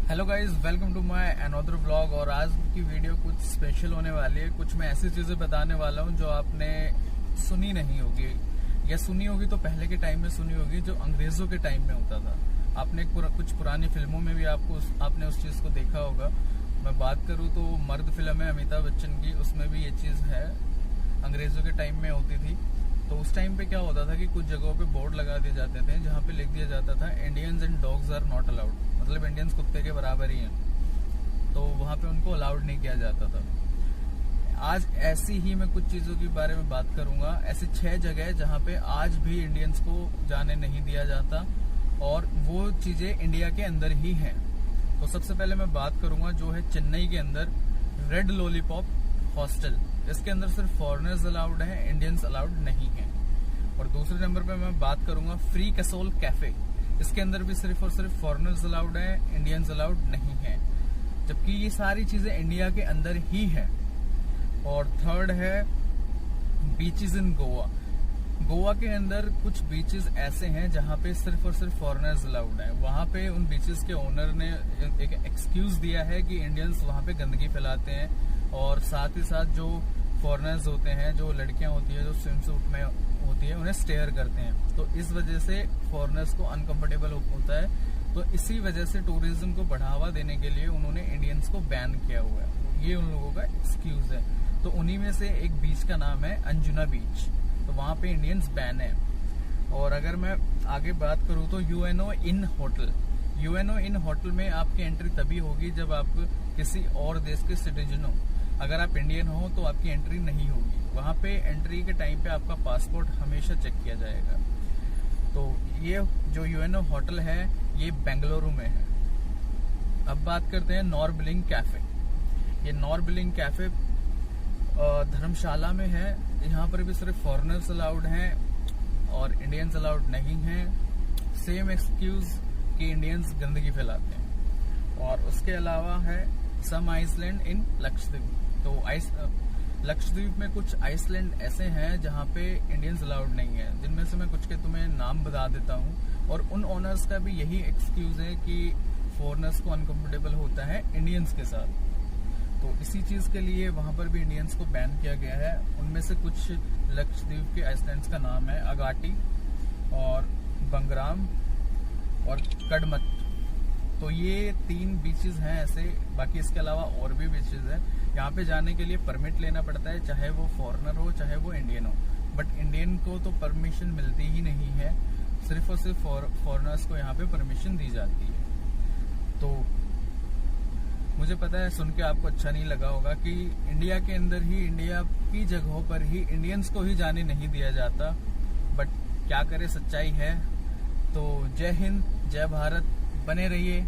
Hello guys, welcome to my another vlog. और आज की वीडियो कुछ स्पेशल होने वाली है। कुछ मैं ऐसी चीजें बताने वाला हूँ जो आपने सुनी नहीं होगी, या सुनी होगी तो पहले के टाइम में सुनी होगी, जो अंग्रेजों के टाइम में होता था। आपने कुछ पुरानी फिल्मों में भी आपने उस चीज को देखा होगा। मैं बात करूँ तो मर्द फिल्म है अमिताभ बच्चन की, उसमें भी ये चीज है, अंग्रेजों के टाइम में होती थी। तो उस टाइम पे क्या होता था कि कुछ जगहों पे बोर्ड लगा दिए जाते थे जहाँ पे लिख दिया जाता था Indians and dogs are not allowed, मतलब इंडियंस कुत्ते के बराबर ही हैं। तो वहाँ पे उनको अलाउड नहीं किया जाता था। आज ऐसी ही मैं कुछ चीजों के बारे में बात करूंगा। ऐसी 6 जगह जहाँ पे आज भी इंडियंस को जाने नहीं दिया जाता, और वो चीजें इंडिया के अंदर ही हैं। तो सबसे पहले मैं बात करूंगा जो है चेन्नई के अंदर रेड लॉलीपॉप हॉस्टल। इसके अंदर सिर्फ फॉरेनर्स अलाउड हैं, इंडियंस अलाउड नहीं हैं। और दूसरे नंबर पे मैं बात करूंगा फ्री कैसोल कैफे। इसके अंदर भी सिर्फ और सिर्फ फॉरेनर्स अलाउड हैं, इंडियंस अलाउड नहीं हैं, जबकि ये सारी चीजें इंडिया के अंदर ही है। और थर्ड है बीचेस इन गोवा। गोवा के अंदर कुछ बीचेस ऐसे हैं जहां पे सिर्फ और सिर्फ फॉरेनर्स अलाउड हैं। वहां पे उन बीचेस के ओनर ने एक एक्सक्यूज दिया है कि इंडियंस वहां पे गंदगी फैलाते हैं, और साथ ही साथ जो फॉरेनर्स होते हैं, जो लड़कियां होती है जो स्विम सूट में होती है, उन्हें स्टेयर करते हैं। तो इस वजह से फॉरेनर्स को अनकंफर्टेबल होता है। तो इसी वजह से टूरिज्म को बढ़ावा देने के लिए उन्होंने इंडियंस को बैन किया हुआ है। ये उन लोगों का एक्सक्यूज है। तो उन्हीं में से एक बीच का नाम है अंजुना बीच। तो वहां पे इंडियंस बैन है। और अगर मैं आगे बात करूं तो यूएनओ इन होटल। यूएनओ इन होटल में आपकी एंट्री तभी होगी जब आप किसी और देश के सिटीजन हो। अगर आप इंडियन हो तो आपकी एंट्री नहीं होगी। वहां पे एंट्री के टाइम पे आपका पासपोर्ट हमेशा चेक किया जाएगा। तो ये जो यूएनओ होटल है ये बेंगलुरु में है। अब बात करते हैं नॉरबिलिंग कैफे। ये नॉरबिलिंग कैफे धर्मशाला में है। यहाँ पर भी सिर्फ फॉरेनर्स अलाउड हैं और इंडियंस अलाउड नहीं हैं। सेम एक्सक्यूज कि इंडियंस गंदगी फैलाते हैं। और उसके अलावा है सम आइसलैंड इन लक्षद्वीप। तो लक्षद्वीप में कुछ आइसलैंड ऐसे हैं जहाँ पे इंडियंस अलाउड नहीं है, जिनमें से मैं कुछ के तुम्हें नाम बता देता हूँ। और उन ओनर्स का भी यही एक्सक्यूज है कि फॉरेनर्स को अनकंफर्टेबल होता है इंडियंस के साथ। तो इसी चीज के लिए वहां पर भी इंडियंस को बैन किया गया है। उनमें से कुछ लक्षद्वीप के आइसलैंड्स का नाम है अगाटी और बंगराम और कडमत। तो ये 3 बीचेस हैं ऐसे। बाकी इसके अलावा और भी बीचेस हैं। यहाँ पे जाने के लिए परमिट लेना पड़ता है, चाहे वो फॉरेनर हो चाहे वो इंडियन हो। बट इंडियन को तो परमिशन मिलती ही नहीं है, सिर्फ और सिर्फ फॉरेनर्स को यहाँ पे परमिशन दी जाती है। तो मुझे पता है सुन के आपको अच्छा नहीं लगा होगा कि इंडिया के अंदर ही, इंडिया की जगहों पर ही इंडियंस को ही जाने नहीं दिया जाता। बट क्या करे, सच्चाई है। तो जय हिंद, जय भारत, बने रहिए।